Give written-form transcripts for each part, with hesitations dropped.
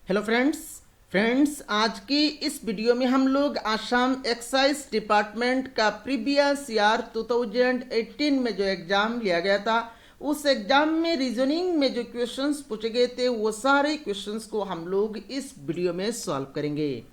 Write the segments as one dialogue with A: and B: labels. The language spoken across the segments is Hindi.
A: हेलो फ्रेंड्स आज की इस वीडियो में हम लोग आसाम एक्साइज डिपार्टमेंट का प्रीवियस ईयर 2018 में जो एग्जाम लिया गया था उस एग्जाम में रीजनिंग में जो क्वेश्चंस पूछे गए थे वो सारे क्वेश्चंस को हम लोग इस वीडियो में सॉल्व करेंगे।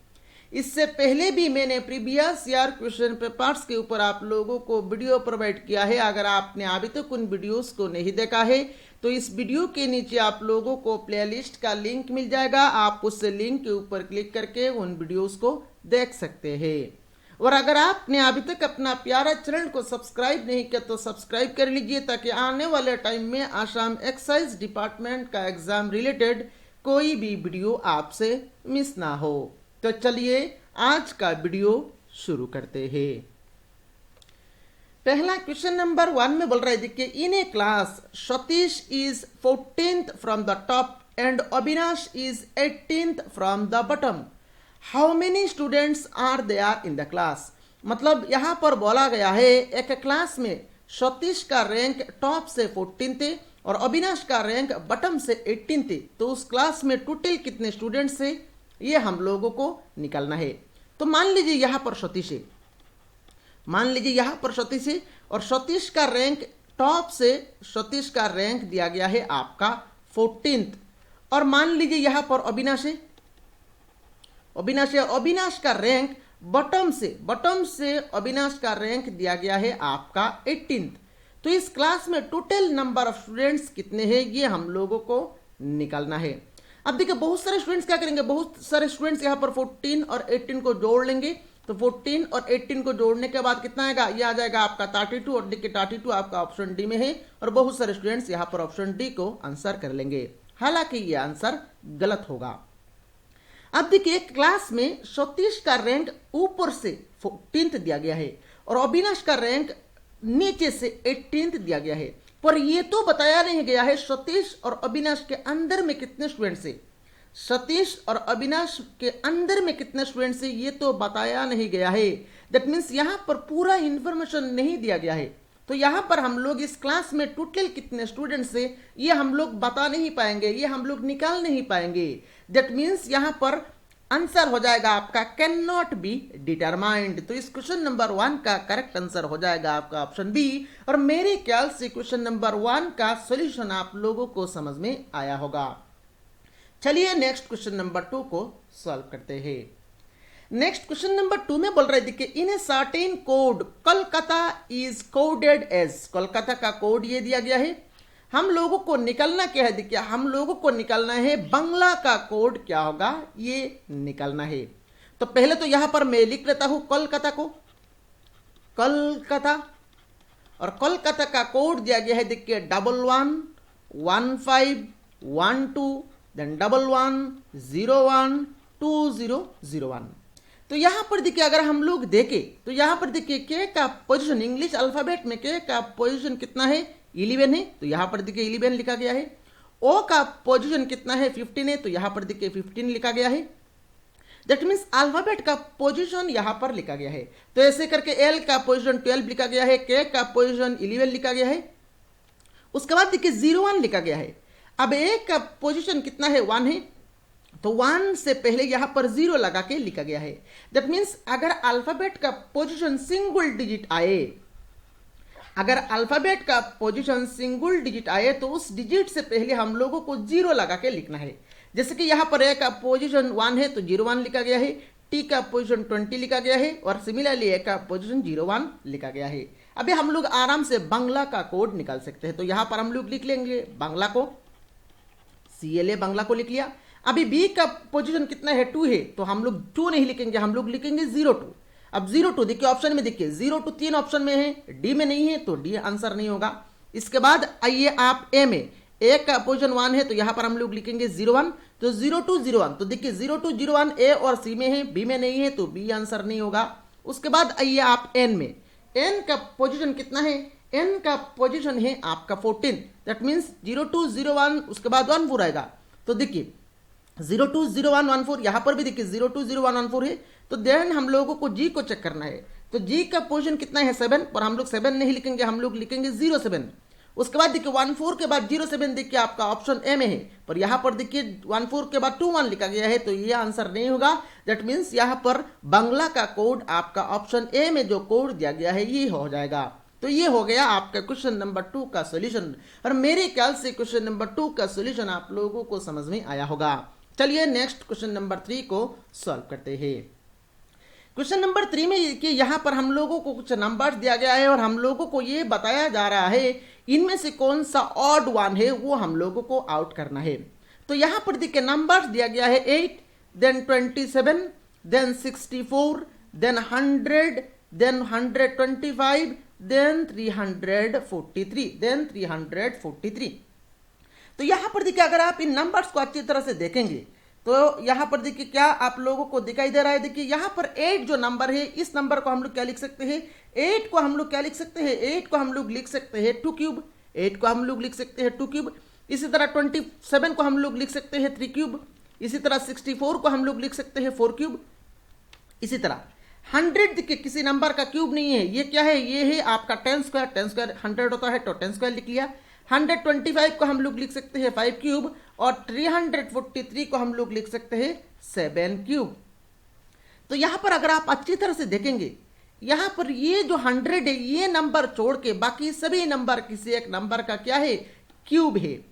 A: इससे पहले भी मैंने प्रीवियस ईयर क्वेश्चन पेपर्स के ऊपर आप लोगों को वीडियो प्रोवाइड किया है। अगर आपने अभी तक उन वीडियोस को नहीं देखा है तो इस वीडियो के नीचे आप लोगों को प्लेलिस्ट का लिंक मिल जाएगा। आप उस लिंक के ऊपर क्लिक करके उन वीडियोस को देख सकते हैं। और अगर आपने अभी तक अपना प्यारा चैनल को सब्सक्राइब नहीं किया तो सब्सक्राइब कर लीजिए ताकि आने वाले टाइम में आसाम एक्साइज डिपार्टमेंट का एग्जाम रिलेटेड कोई भी वीडियो आपसे मिस ना हो। तो चलिए आज का वीडियो शुरू करते हैं। पहला क्वेश्चन नंबर 1 में बोल रहा है देखिए, in a class Satish is 14th from the top and Avinash is 18th from the bottom, how many students are there in the class. मतलब यहां पर बोला गया है एक क्लास में सतीश का रैंक टॉप से 14 थे और अविनाश का रैंक बॉटम से 18 थे। तो उस क्लास में टोटल कितने स्टूडेंट्स थे ये हम लोगों को निकालना है। तो मान लीजिए यहां पर सतीश है, मान लीजिए यहां पर सतीश है और सतीश का रैंक टॉप से सतीश का रैंक दिया गया है आपका 14th। और मान लीजिए यहां पर अविनाश है, अविनाश का रैंक बॉटम से अविनाश का रैंक दिया गया है आपका 18th। तो इस क्लास में टोटल नंबर ऑफ स्टूडेंट्स कितने हैं ये हम लोगों को निकालना है। अब देखिए बहुत सारे स्टूडेंट्स क्या करेंगे, बहुत सारे स्टूडेंट्स यहाँ पर 14 और 18 को जोड़ लेंगे। तो 14 और 18 को जोड़ने के बाद कितना आएगा, ये आ जाएगा आपका 32। और देखिए 32 आपका ऑप्शन डी में है और बहुत सारे स्टूडेंट्स यहाँ पर ऑप्शन डी को आंसर कर लेंगे, हालांकि ये आंसर गलत होगा। अब देखिए क्लास में सतीश का रैंक ऊपर से 14th दिया गया है और अविनाश का रैंक नीचे से 18th दिया गया है, पर ये तो बताया नहीं गया है सतीश और अविनाश के अंदर में कितने स्टूडेंट्स हैं। सतीश और अविनाश के अंदर में कितने स्टूडेंट्स हैं ये तो बताया नहीं गया है। दैट मीन्स यहां पर पूरा इंफॉर्मेशन नहीं दिया गया है। तो यहां पर हम लोग इस क्लास में टोटल कितने स्टूडेंट्स हैं ये हम लोग बता नहीं पाएंगे, ये हम लोग निकाल नहीं पाएंगे। दैट मीन्स यहां पर आंसर हो जाएगा आपका कैन नॉट बी डिटरमाइंड। तो इस क्वेश्चन नंबर 1 का करेक्ट आंसर हो जाएगा आपका ऑप्शन बी। और मेरे ख्याल से क्वेश्चन नंबर 1 का सॉल्यूशन आप लोगों को समझ में आया होगा। चलिए नेक्स्ट क्वेश्चन नंबर 2 को सॉल्व करते हैं। नेक्स्ट क्वेश्चन नंबर 2 में बोल रहे देखिए, in a certain code Kolkata is coded as. Kolkata का कोड ये दिया गया है, हम लोगों को निकलना क्या है, देखिए हम लोगों को निकलना है बांग्ला का कोड क्या होगा ये निकलना है। तो पहले तो यहां पर मैं लिख लेता हूं कोलकाता को, कोलकाता, और कोलकाता का कोड दिया गया है देखिए 111512 देन 11012001। तो यहां पर देखिए अगर हम लोग देखें तो यहां पर देखिए के का पोजीशन इंग्लिश अल्फाबेट में के का पोजीशन कितना है 11 है, तो यहां पर देखिए 11 लिखा गया है। ओ का पोजीशन कितना है 15 है, तो यहां पर देखिए 15 लिखा गया है। दैट मीन्स अल्फाबेट का पोजीशन यहां पर लिखा गया है। तो ऐसे करके एल का पोजीशन 12 लिखा गया है, के का पोजीशन 11 लिखा गया है। उसके बाद देखिए 01 लिखा गया है। अब ए का पोजीशन कितना है 1 है, तो 1 से पहले यहां पर 0 लगा के लिखा गया है। दैट मीन्स अगर अल्फाबेट का पोजीशन सिंगल डिजिट आए, अगर अल्फाबेट का पोजीशन सिंगल डिजिट आए तो उस डिजिट से पहले हम लोगों को 0 लगा के लिखना है। जैसे कि यहां पर ए का पोजीशन 1 है तो 01 लिखा गया है, टी का पोजीशन 20 लिखा गया है और सिमिलरली ए का पोजीशन 01 लिखा गया है। अभी हम लोग आराम से बांग्ला का कोड निकाल सकते हैं। तो यहां पर हम लोग लिख लेंगे बांग्ला को, CLA बांग्ला को लिख लिया। अभी बी का पोजीशन कितना है 2 है, तो हम लोग 2 नहीं लिखेंगे, हम लोग लिखेंगे 02। अब 02 देखिए ऑप्शन में देखिए 02 3 ऑप्शन में है, डी में नहीं है तो डी आंसर नहीं होगा। इसके बाद आइए आप ए में, ए का पोजीशन 1 है तो यहां पर हम लोग लिखेंगे 01। तो 0201, तो देखिए 0201 ए और सी में है, बी में नहीं है तो बी आंसर नहीं होगा। उसके बाद आइए आप एन में, एन का पोजीशन कितना है, एन का पोजीशन है आपका 14। दैट मीन्स 0201 उसके बाद 14 आएगा। तो देखिए 020114 यहां पर भी देखिए 020114 है। तो देन हम लोगों को जी को चेक करना है। तो जी का पोजीशन कितना है 7, पर हम लोग 7 नहीं लिखेंगे, हम लोग लिखेंगे 07। उसके बाद देखिए 14 के बाद 07 देखिए आपका ऑप्शन ए में है, पर यहाँ पर देखिए 14 के बाद 21 लिखा गया है, तो ये आंसर नहीं होगा। दैट मीन्स यहाँ पर बांग्ला का कोड आपका ऑप्शन ए में जो कोड दिया गया है ये हो जाएगा। तो ये हो गया आपका क्वेश्चन नंबर 2 का सोल्यूशन, और मेरे ख्याल से क्वेश्चन नंबर 2 का सोल्यूशन आप लोगों को समझ में आया होगा। चलिए नेक्स्ट क्वेश्चन नंबर 3 को सॉल्व करते हैं। क्वेश्चन नंबर 3 में कि यहाँ पर हम लोगों को कुछ नंबर्स दिया गया है और हम लोगों को ये बताया जा रहा है इनमें से कौन सा ऑड वन है वो हम लोगों को आउट करना है। तो यहाँ पर देखिए नंबर्स दिया गया है 8, then 27, then 64, then 100, then 125, then 343। तो यहाँ पर देखिए अगर आप इन नंबर्स को अच्छी तरह से देखेंगे तो यहाँ पर देखिए क्या आप लोगों को दिखाई दे रहा है। देखिए यहाँ पर 8 जो नंबर है, इस नंबर को हम लोग क्या लिख सकते हैं, 8 को हम लोग क्या लिख सकते हैं, 8 को हम लोग लिख सकते हैं 2 क्यूब, 8 को हम लोग लिख सकते हैं 2 क्यूब। इसी तरह 27 को हम लोग लिख सकते हैं 3 क्यूब। इसी तरह 64 को हम लोग लिख सकते हैं 4 क्यूब। इसी तरह 100 देखिए किसी नंबर का क्यूब नहीं है, ये क्या है, ये है आपका 10 स्क्वायर। 10 स्क्वायर 100 होता है तो 10 स्क्वायर लिख लिया। 125 को हम लोग लिख सकते हैं 5 क्यूब, और 343 को हम लोग लिख सकते हैं 7 क्यूब। तो यहां पर अगर आप अच्छी तरह से देखेंगे, यहां पर ये जो 100 है ये नंबर छोड़ के बाकी सभी नंबर किसी एक नंबर का क्या है, क्यूब है।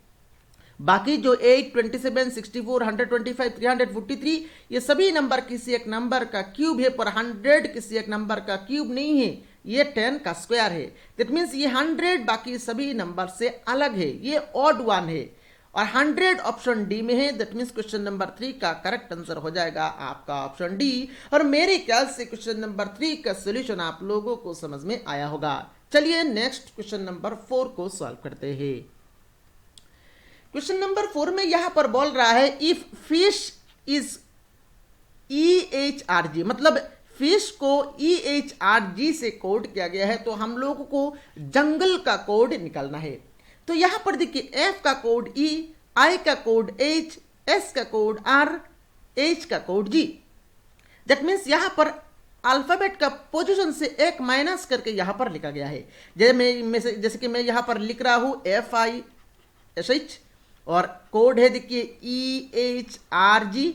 A: बाकी जो 8, 27, 64, 125, 343 ये सभी नंबर किसी एक नंबर का क्यूब है, पर 100 किसी एक नंबर का क्यूब नहीं है, ये 10 का स्क्वायर है। दैट मीन्स ये 100 बाकी सभी नंबर से अलग है, ये ऑड वन है, और 100 ऑप्शन डी में है। दैट मीन्स क्वेश्चन नंबर 3 का करेक्ट आंसर हो जाएगा आपका ऑप्शन डी। और मेरे ख्याल से क्वेश्चन नंबर 3 का सोल्यूशन आप लोगों को समझ में आया होगा। चलिए नेक्स्ट क्वेश्चन नंबर 4 को सॉल्व करते हैं। क्वेश्चन नंबर 4 में यहां पर बोल रहा है इफ फिश इज EHRG, मतलब फिश को EHRG से कोड किया गया है, तो हम लोगों को जंगल का कोड निकालना है। तो यहां पर देखिए F का कोड E, I का कोड H, S का कोड R, H का कोड G। दैट मीन्स यहां पर अल्फाबेट का पोजीशन से एक माइनस करके यहां पर लिखा गया है। जैसे कि मैं यहां पर लिख रहा हूं FISH, और कोड है देखिए EHRG।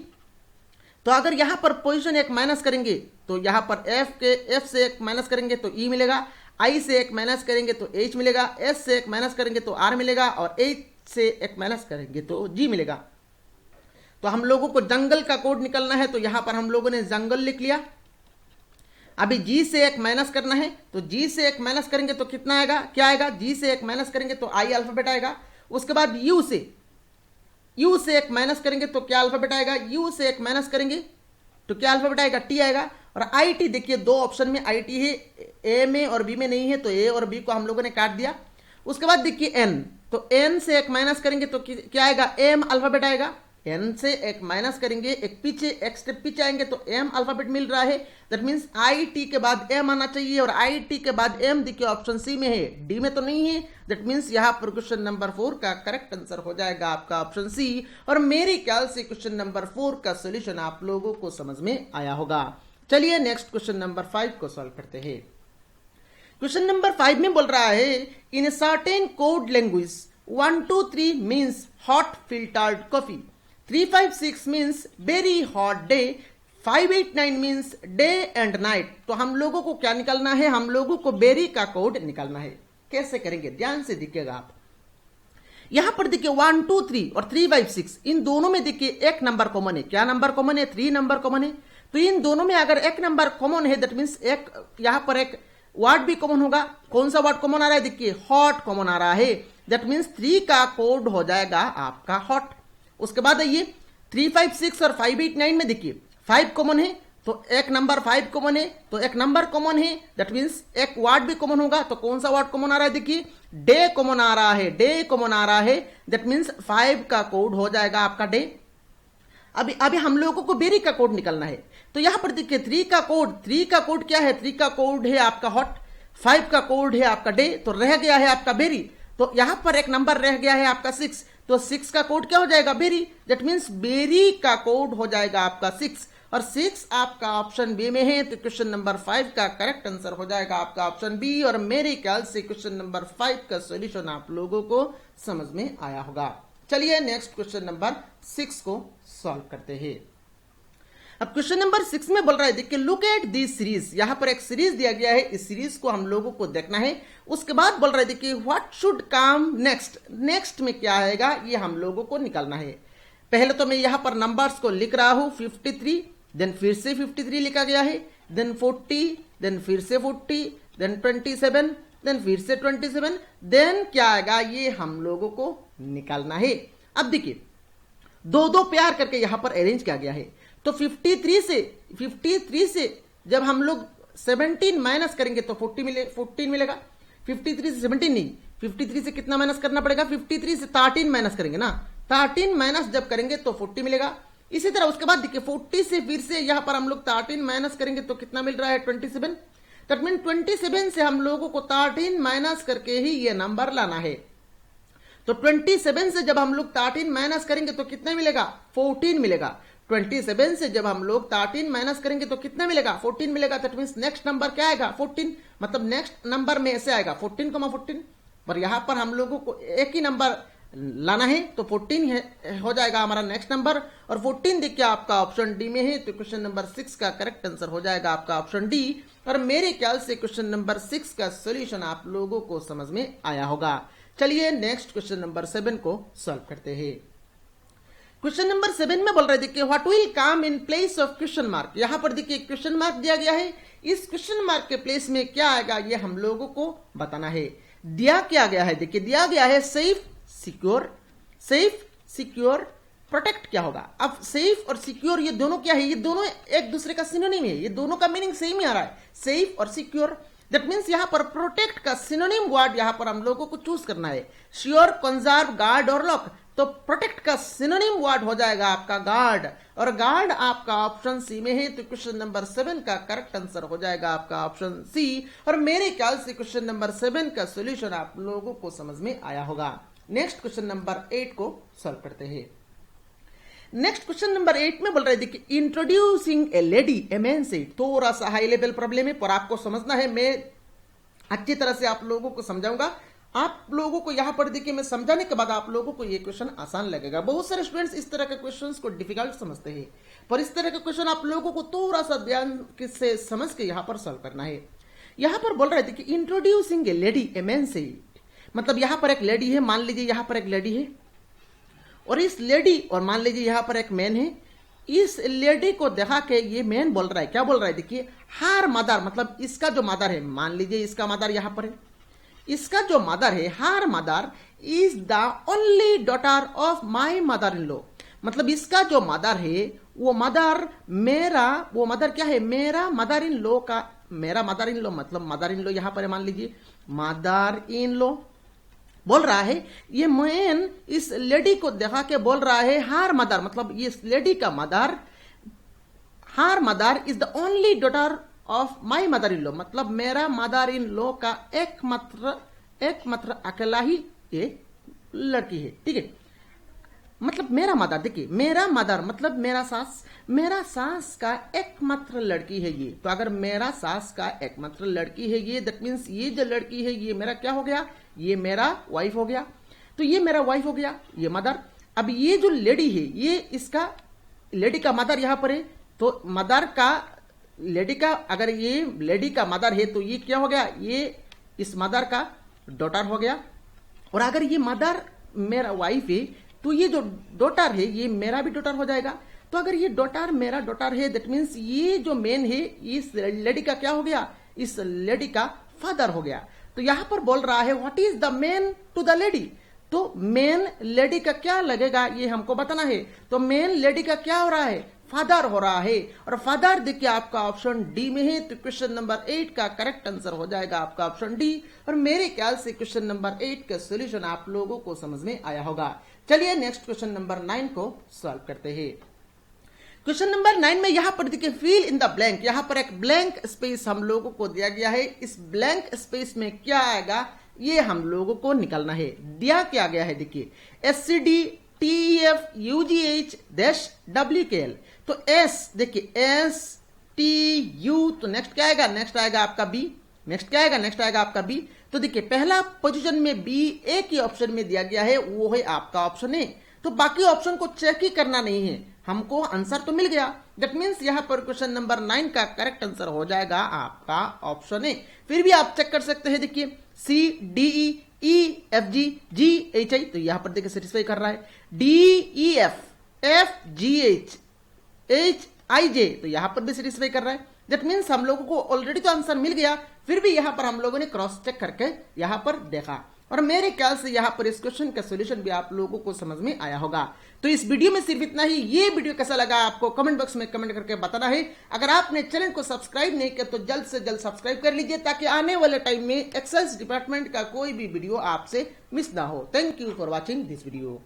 A: तो अगर यहां पर पोजीशन एक माइनस करेंगे तो यहां पर F से एक माइनस करेंगे तो E मिलेगा, I से एक माइनस करेंगे तो H मिलेगा, S से एक माइनस करेंगे तो R मिलेगा, और H से एक माइनस करेंगे तो G मिलेगा। तो हम लोगों को जंगल का कोड निकलना है, तो यहां पर हम लोगों ने जंगल लिख लिया। अभी G से एक माइनस करना है, तो G से एक माइनस करेंगे तो कितना आएगा, क्या आएगा, G से एक माइनस करेंगे तो I अल्फाबेट आएगा। उसके बाद U से एक माइनस करेंगे तो क्या अल्फाबेट आएगा, U से एक माइनस करेंगे तो क्या अल्फाबेट आएगा, T आएगा। और IT देखिए दो ऑप्शन में IT है, A में और B में नहीं है, तो A और B को हम लोगों ने काट दिया। उसके बाद देखिए N, तो N से एक माइनस करेंगे तो क्या आएगा, M अल्फाबेट आएगा। N से एक माइनस करेंगे, एक स्टेप पीछे आएंगे तो M अल्फाबेट मिल रहा है। दैट मीन्स IT के बाद M आना चाहिए, और IT के बाद M देखिए ऑप्शन C में है, D में तो नहीं है। दैट मीन्स यहाँ पर क्वेश्चन नंबर 4 का करेक्ट आंसर हो जाएगा आपका ऑप्शन C। और मेरे ख्याल से क्वेश्चन नंबर 4 का सोल्यूशन आप लोगों को समझ में आया होगा। चलिए नेक्स्ट क्वेश्चन नंबर 5 को सॉल्व करते हैं। क्वेश्चन नंबर 5 में बोल रहा है in a certain code language 1 2 3 means hot filtered coffee, 356 means very hot day, 589 means day and night. तो हम लोगों को क्या निकालना है, हम लोगों को बेरी का कोड निकालना है। कैसे करेंगे, ध्यान से देखिएगा आप। यहां पर देखिए 1 2 3 और 356, इन दोनों में देखिए एक नंबर कॉमन है। क्या नंबर कॉमन है, 3 नंबर कॉमन है। तो इन दोनों में अगर एक नंबर कॉमन है, दैट मीन्स एक यहां पर एक वर्ड भी कॉमन होगा। कौन सा वर्ड कॉमन आ रहा है, देखिए हॉट कॉमन आ रहा है। दैट मीन्स 3 का कोड हो जाएगा आपका हॉट। उसके बाद आइए 356 और 589 में देखिए 5 कॉमन है, तो एक नंबर 5 कॉमन है, तो एक नंबर कॉमन है। दैट मीन्स एक वर्ड भी कॉमन होगा। तो कौन सा वर्ड कॉमन आ रहा है, देखिए डे कॉमन आ रहा है, डे कॉमन आ रहा है। दैट मीन्स 5 का कोड हो जाएगा आपका डे। अभी हम लोगों को बेरी का कोड निकालना है। तो यहां पर देखिए 3 का कोड क्या है, 3 का कोड है आपका हॉट, 5 का कोड है आपका डे, तो रह गया है आपका बेरी। तो यहां पर एक नंबर रह गया है आपका 6, तो 6 का कोड क्या हो जाएगा, बेरी। दैट मीन्स बेरी का कोड हो जाएगा आपका 6। और 6 आपका ऑप्शन बी में है, तो क्वेश्चन नंबर 5 का करेक्ट आंसर हो जाएगा आपका ऑप्शन बी। और मेरे ख्याल से क्वेश्चन नंबर 5 का सॉल्यूशन आप लोगों को समझ में आया होगा। चलिए नेक्स्ट क्वेश्चन नंबर 6 को सॉल्व करते हैं। अब क्वेश्चन नंबर 6 में बोल रहा है, देखिए लुक एट दिस सीरीज, यहां पर एक सीरीज दिया गया है, इस सीरीज को हम लोगों को देखना है। उसके बाद बोल रहा है देखिए what should come next, next में क्या आएगा ये हम लोगों को निकालना है। पहले तो मैं यहां पर नंबर्स को लिख रहा हूं 53, देन फिर से 53 लिखा गया है, देन 40, देन फिर से 40, देन 27, देन फिर से 27, देन क्या आएगा ये हम लोगों को निकालना है। अब देखिए दो दो प्यार करके यहां पर अरेंज किया गया है, तो 53 से जब हम लोग 17 माइनस करेंगे तो 14 मिलेगा। 53 से 17 नहीं, 53 से कितना माइनस करना पड़ेगा, 53 से 13 माइनस करेंगे ना, 13 माइनस जब करेंगे तो 40 मिलेगा। इसी तरह उसके बाद देखिए 40 से फिर से यहां पर हम लोग 13 माइनस करेंगे तो कितना मिल रहा है 27। दैट मीन 27 से हम लोगों को 13 माइनस करके ही ये नंबर लाना है। तो 27 से जब हम लोग 13 माइनस करेंगे तो कितना मिलेगा 14 मिलेगा। 27 से जब हम लोग 13 माइनस करेंगे तो कितना मिलेगा 14 मिलेगा। दैट मींस नेक्स्ट नंबर क्या आएगा 14, मतलब नेक्स्ट नंबर में ऐसे आएगा 14,14, पर यहां पर हम लोगों को एक ही नंबर लाना है तो 14 हो जाएगा हमारा नेक्स्ट नंबर। और 14 देखिए आपका ऑप्शन डी में है, तो क्वेश्चन नंबर 6 का करेक्ट आंसर हो जाएगा आपका ऑप्शन डी। और मेरे ख्याल से क्वेश्चन नंबर 6 का सोल्यूशन आप लोगों को समझ में आया होगा। चलिए नेक्स्ट क्वेश्चन नंबर 7 को सॉल्व करते हैं। क्वेश्चन नंबर 7 में बोल रहे देखिए what will come in place of question mark. यहां पर देखिए क्वेश्चन मार्क दिया गया है, इस क्वेश्चन मार्क के प्लेस में क्या आएगा ये हम लोगों को बताना है। दिया क्या गया है, देखिए दिया गया है safe secure, safe secure protect क्या होगा। अब सेफ और सिक्योर ये दोनों क्या है, ये दोनों एक दूसरे का सिनोनिम है, ये दोनों का मीनिंग सेम ही आ रहा है, सेफ और सिक्योर। दैट मीन्स यहां पर प्रोटेक्ट का सिनोनिम वर्ड यहां पर हम लोगों को चूज करना है, श्योर, कंजर्व, गार्ड और लॉक। तो प्रोटेक्ट का सिनोनिम वर्ड हो जाएगा आपका गार्ड, और गार्ड आपका ऑप्शन सी में है, तो क्वेश्चन नंबर 7 का करेक्ट आंसर हो जाएगा आपका ऑप्शन सी। और मेरे ख्याल से क्वेश्चन नंबर 7 का सोल्यूशन आप लोगों को समझ में आया होगा। नेक्स्ट क्वेश्चन नंबर 8 को सॉल्व करते हैं। नेक्स्ट क्वेश्चन नंबर 8 में बोल रहे देखिए introducing A lady a man से, थोड़ा सा हाई लेवल प्रॉब्लम है पर आपको समझना है, मैं अच्छी तरह से आप लोगों को समझाऊंगा। आप लोगों को यहां पर देखिए मैं समझाने के बाद आप लोगों को ये क्वेश्चन आसान लगेगा। बहुत सारे स्टूडेंट्स इस तरह के क्वेश्चंस को डिफिकल्ट समझते हैं, पर इस तरह के क्वेश्चन आप लोगों को थोड़ा सा ध्यान से समझ के यहां पर सॉल्व करना है। यहां पर बोल रहे थे कि introducing A lady a man से, मतलब यहां पर एक लेडी है, मान लीजिए यहां पर एक लेडी है और इस लेडी, और मान लीजिए यहां पर एक मैन है। इस लेडी को देखा के ये मैन बोल रहा है, क्या बोल रहा है देखिए हर मदर, मतलब इसका जो मदर है, मान लीजिए इसका मदर यहां पर है, इसका जो मदर है her mother is the only daughter of my mother in law, मतलब इसका जो मदर है वो मदर मेरा, वो मदर क्या है मेरा मदर इन लॉ का, मेरा मदर इन लॉ मतलब मदर इन लॉ यहां पर है, मान लीजिए मदर इन लॉ बोल रहा है। ये मैन इस लेडी को देखा के बोल रहा है हर मदर, मतलब ये लेडी का mother, her mother is the only daughter of my mother in law, मतलब मेरा मदर इन लॉ का एकमात्र अकेला ही ये लड़की है, ठीक है। मतलब मेरा मदर, देखिए मेरा मदर मतलब मेरा सास का एकमात्र लड़की है ये। तो अगर मेरा सास का एकमात्र लड़की है ये, दैट मीन्स ये जो लड़की है ये मेरा क्या हो गया, ये मेरा वाइफ हो गया। तो ये मेरा वाइफ हो गया, ये मदर। अब ये जो लेडी है ये इसका, लेडी का मदर यहां पर है, तो मदर का लेडी का, अगर ये लेडी का मदर है तो ये क्या हो गया, ये इस मदर का डॉटर हो गया। और अगर ये मदर मेरा वाइफ है तो ये जो डॉटर है ये मेरा भी डॉटर हो जाएगा। तो अगर ये डॉटर मेरा डॉटर है, दैट मीन्स ये जो मेन है इस लेडी का क्या हो गया, इस लेडी का फादर हो गया। तो यहां पर बोल रहा है what is the man to the lady, तो मेन लेडी का क्या लगेगा ये हमको बताना है। तो मेन लेडी का क्या हो रहा है, फादर हो रहा है, और फादर देखिए आपका ऑप्शन डी में है, तो क्वेश्चन नंबर 8 का करेक्ट आंसर हो जाएगा आपका ऑप्शन डी। और मेरे ख्याल से क्वेश्चन नंबर 8 का सोल्यूशन आप लोगों को समझ में आया होगा। चलिए नेक्स्ट क्वेश्चन नंबर 9 को सॉल्व करते हैं। क्वेश्चन नंबर 9 में यहां पर देखिए फिल इन द ब्लैंक, यहां पर एक ब्लैंक स्पेस हम लोगों को दिया गया है। इस ब्लैंक स्पेस में क्या आएगा ये हम लोगों को निकालना है। दिया क्या गया है देखिए SCD TEF UGH WKL, तो एस, देखिए एस टी यू, तो नेक्स्ट क्या आएगा, नेक्स्ट आएगा आपका बी, नेक्स्ट क्या आएगा, नेक्स्ट आएगा आपका बी। तो देखिए पहला पोजीशन में बी एक ही ऑप्शन में दिया गया है, वो है आपका ऑप्शन ए। तो बाकी ऑप्शन को चेक ही करना नहीं है, हमको आंसर तो मिल गया। दैट मीन्स यहां पर क्वेश्चन नंबर 9 का करेक्ट आंसर हो जाएगा आपका ऑप्शन ए। फिर भी आप चेक कर सकते हैं, देखिए C D E F G G H I, तो यहां पर देखिए सेटिस्फाई कर रहा है। D E F G H I J, तो यहां पर भी सेटिस्फाई कर रहा है। दैट मीन्स हम लोगों को ऑलरेडी तो आंसर मिल गया, फिर भी यहां पर हम लोगों ने क्रॉस चेक करके यहां पर देखा, और मेरे ख्याल से यहां पर इस क्वेश्चन का सॉल्यूशन भी आप लोगों को समझ में आया होगा। तो इस वीडियो में सिर्फ इतना ही। ये वीडियो कैसा लगा आपको कमेंट बॉक्स में कमेंट करके बताना है। अगर आपने चैनल को सब्सक्राइब नहीं किया तो जल्द से जल्द सब्सक्राइब कर लीजिए, ताकि आने वाले टाइम में एक्सेल डिपार्टमेंट का कोई भी वीडियो आपसे मिस ना हो। Thank you for watching this video.